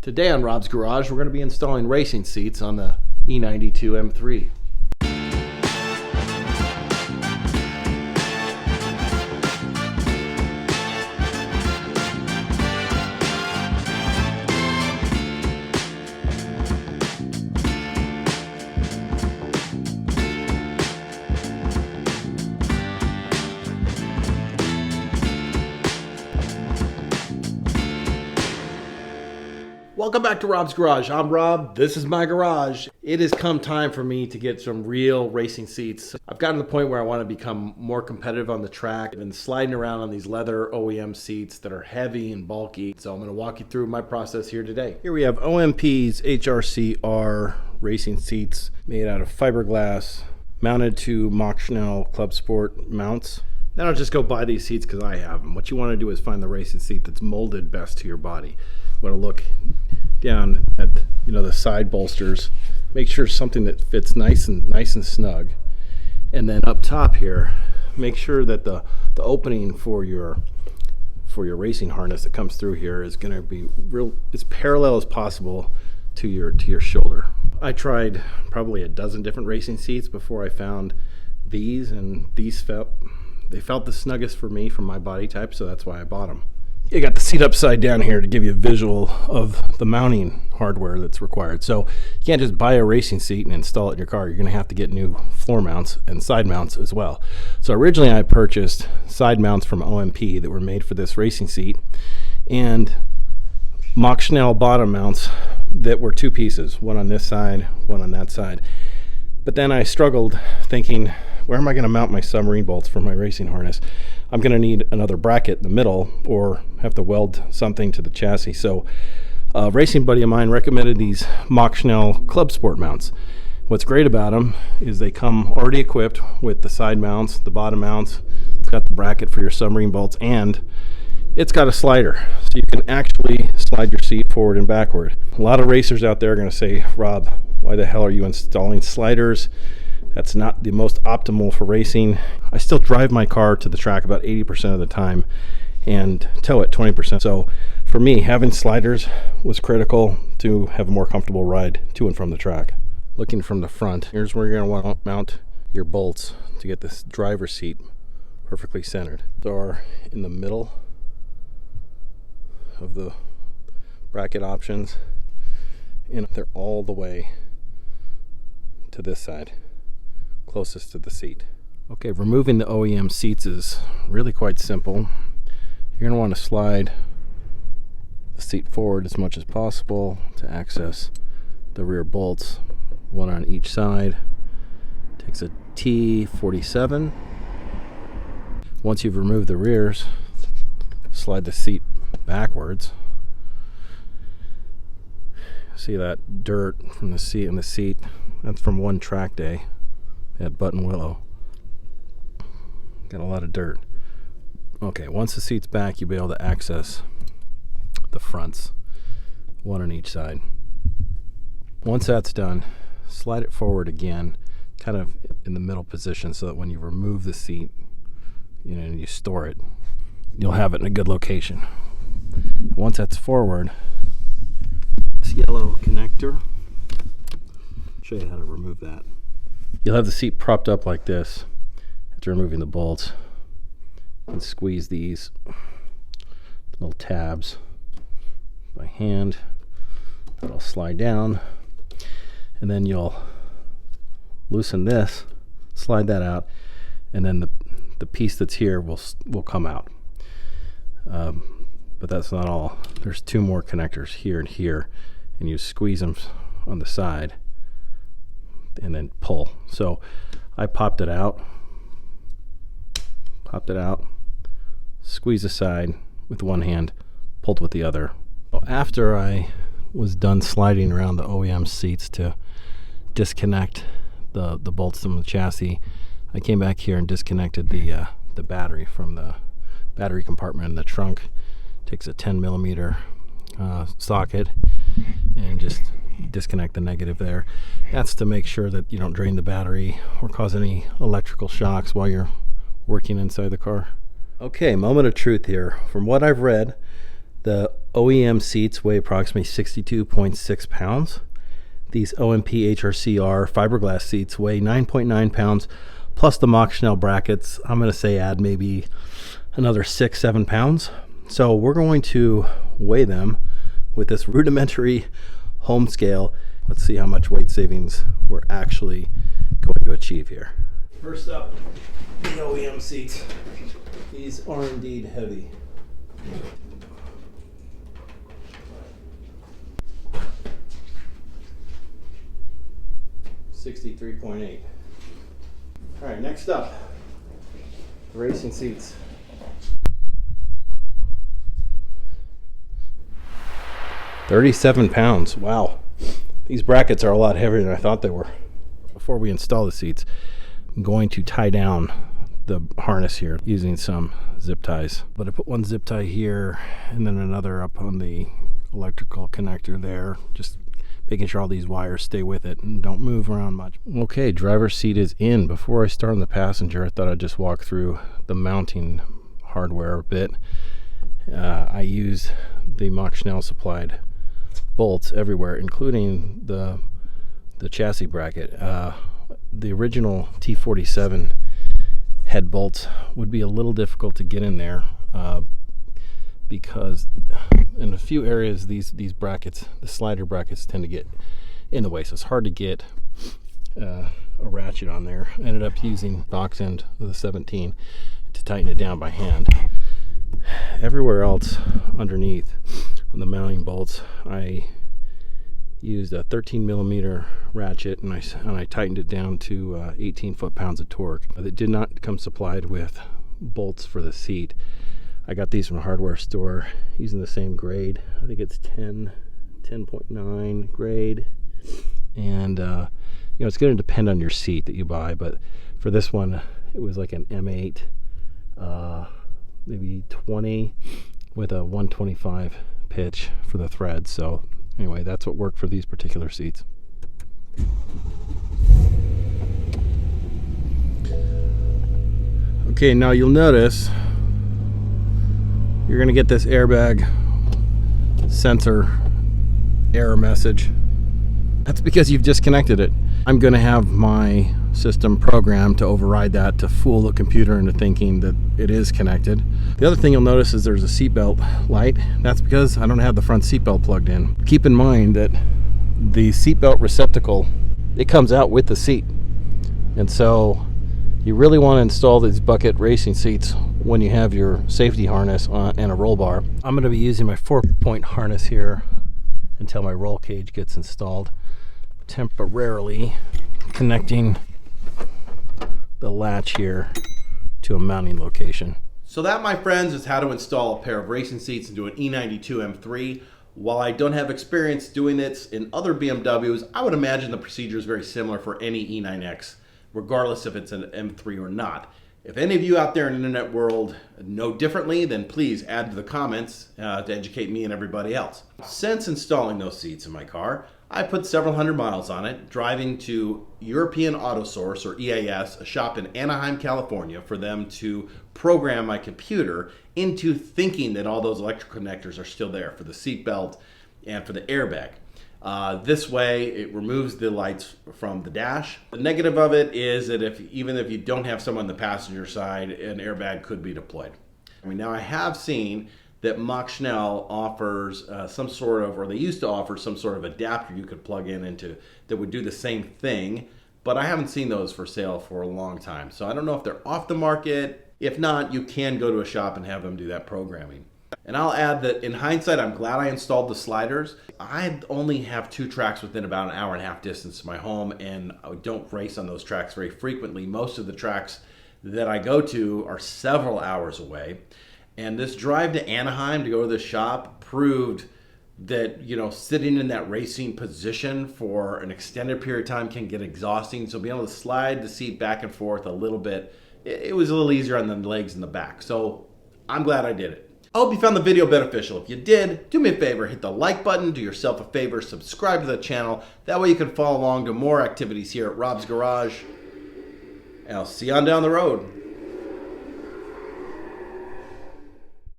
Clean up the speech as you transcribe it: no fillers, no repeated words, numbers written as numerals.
Today on Robb's Garage, we're going to be installing racing seats on the E92 M3. Welcome back to Robb's Garage. I'm Robb. This is my garage. It has come time for me to get some real racing seats. I've gotten to the point where I want to become more competitive on the track. I've been sliding around on these leather OEM seats that are heavy and bulky. So I'm going to walk you through my process here today. Here we have OMP's HRC-R racing seats made out of fiberglass, mounted to Macht Schnell Clubsport mounts. Then I'll just go buy these seats because I have them. What you want to do is find the racing seat that's molded best to your body. You want to look down at the side bolsters, make sure something that fits nice and snug, and then up top here, make sure that the opening for your racing harness that comes through here is going to be as parallel as possible to your shoulder. I tried probably a dozen different racing seats before I found these, and these felt the snuggest for me, for my body type, so that's why I bought them. You got the seat upside down here to give you a visual of the mounting hardware that's required. So you can't just buy a racing seat and install it in your car. You're going to have to get new floor mounts and side mounts as well. So originally I purchased side mounts from OMP that were made for this racing seat, and Macht Schnell bottom mounts that were two pieces, one on this side, one on that side. But then I struggled thinking, where am I going to mount my submarine bolts for my racing harness? I'm going to need another bracket in the middle or have to weld something to the chassis. So a racing buddy of mine recommended these Macht Schnell Clubsport mounts. What's great about them is they come already equipped with the side mounts, the bottom mounts. It's got the bracket for your submarine bolts, and it's got a slider. So you can actually slide your seat forward and backward. A lot of racers out there are going to say, Robb, why the hell are you installing sliders? That's not the most optimal for racing. I still drive my car to the track about 80% of the time and tow it 20%. So for me, having sliders was critical to have a more comfortable ride to and from the track. Looking from the front, here's where you're going to want to mount your bolts to get this driver's seat perfectly centered. They are in the middle of the bracket options, and they're all the way to this side, closest to the seat. Okay, removing the OEM seats is really quite simple. You're going to want to slide the seat forward as much as possible to access the rear bolts, one on each side. Takes a T47. Once you've removed the rears, slide the seat backwards. See that dirt from the seat and the seat? That's from one track day at Button Willow. Got a lot of dirt. Okay, once the seat's back, you'll be able to access the fronts, one on each side. Once that's done, slide it forward again, kind of in the middle position, so that when you remove the seat, and you store it, you'll have it in a good location. Once that's forward, this yellow connector, show you how to remove that. You'll have the seat propped up like this after removing the bolts, and squeeze these little tabs by hand. That'll slide down, and then you'll loosen this, slide that out, and then the piece that's here will come out. But that's not all. There's two more connectors here and here, and you squeeze them on the side and then pull. So I popped it out, squeeze the side with one hand, pulled with the other. Well, after I was done sliding around the OEM seats to disconnect the bolts from the chassis, I came back here and disconnected the battery from the battery compartment in the trunk. Takes a 10 millimeter socket and just disconnect the negative there. That's to make sure that you don't drain the battery or cause any electrical shocks while you're working inside the car. Okay, moment of truth here. From what I've read, the OEM seats weigh approximately 62.6 pounds. These OMP HRC-R fiberglass seats weigh 9.9 pounds, plus the Macht Schnell brackets. I'm going to say add maybe another 6-7 pounds. So we're going to weigh them with this rudimentary home scale. Let's see how much weight savings we're actually going to achieve here. First up, the OEM seats. These are indeed heavy. $63.8. All right, next up, the racing seats. £37. Wow. These brackets are a lot heavier than I thought they were. Before we install the seats, I'm going to tie down the harness here using some zip ties. But I put one zip tie here and then another up on the electrical connector there, just making sure all these wires stay with it and don't move around much. Okay, driver's seat is in. Before I start on the passenger, I thought I'd just walk through the mounting hardware a bit. I used the Macht Schnell supplied bolts everywhere, including the chassis bracket. The original T47 head bolts would be a little difficult to get in there because in a few areas these brackets, the slider brackets, tend to get in the way, so it's hard to get a ratchet on there. I ended up using box end of the 17 to tighten it down by hand. Everywhere else underneath on the mounting bolts, I used a 13mm ratchet and I tightened it down to 18 foot-pounds of torque. It did not come supplied with bolts for the seat. I got these from a hardware store using the same grade. I think it's 10.9 grade, and you know, it's going to depend on your seat that you buy, but for this one it was like an M8 maybe 20 with a 125 pitch for the thread. So anyway, that's what worked for these particular seats. Okay, now you'll notice you're going to get this airbag sensor error message. That's because you've disconnected it. I'm going to have my system programmed to override that to fool the computer into thinking that it is connected. The other thing you'll notice is there's a seatbelt light. That's because I don't have the front seatbelt plugged in. Keep in mind that the seatbelt receptacle, it comes out with the seat, and so you really want to install these bucket racing seats when you have your safety harness on and a roll bar. I'm going to be using my 4-point harness here until my roll cage gets installed, temporarily connecting the latch here to a mounting location. So that, my friends, is how to install a pair of racing seats into an E92 M3. While I don't have experience doing this in other BMWs, I would imagine the procedure is very similar for any E9X, regardless if it's an M3 or not. If any of you out there in the internet world know differently, then please add to the comments to educate me and everybody else. Since installing those seats in my car, I put several hundred miles on it, driving to European Auto Source, or EAS, a shop in Anaheim, California, for them to program my computer into thinking that all those electrical connectors are still there for the seat belt and for the airbag. This way, it removes the lights from the dash. The negative of it is that even if you don't have someone on the passenger side, an airbag could be deployed. I mean, now I have seen that Macht Schnell offers some sort of, or they used to offer some sort of adapter you could plug in into that would do the same thing, but I haven't seen those for sale for a long time. So I don't know if they're off the market. If not, you can go to a shop and have them do that programming. And I'll add that in hindsight, I'm glad I installed the sliders. I only have 2 tracks within about an hour-and-a-half distance to my home, and I don't race on those tracks very frequently. Most of the tracks that I go to are several hours away. And this drive to Anaheim to go to the shop proved that, you know, sitting in that racing position for an extended period of time can get exhausting. So being able to slide the seat back and forth a little bit, it was a little easier on the legs and the back. So I'm glad I did it. I hope you found the video beneficial. If you did, do me a favor, hit the like button, do yourself a favor, subscribe to the channel. That way you can follow along to more activities here at Robb's Garage. And I'll see you on down the road.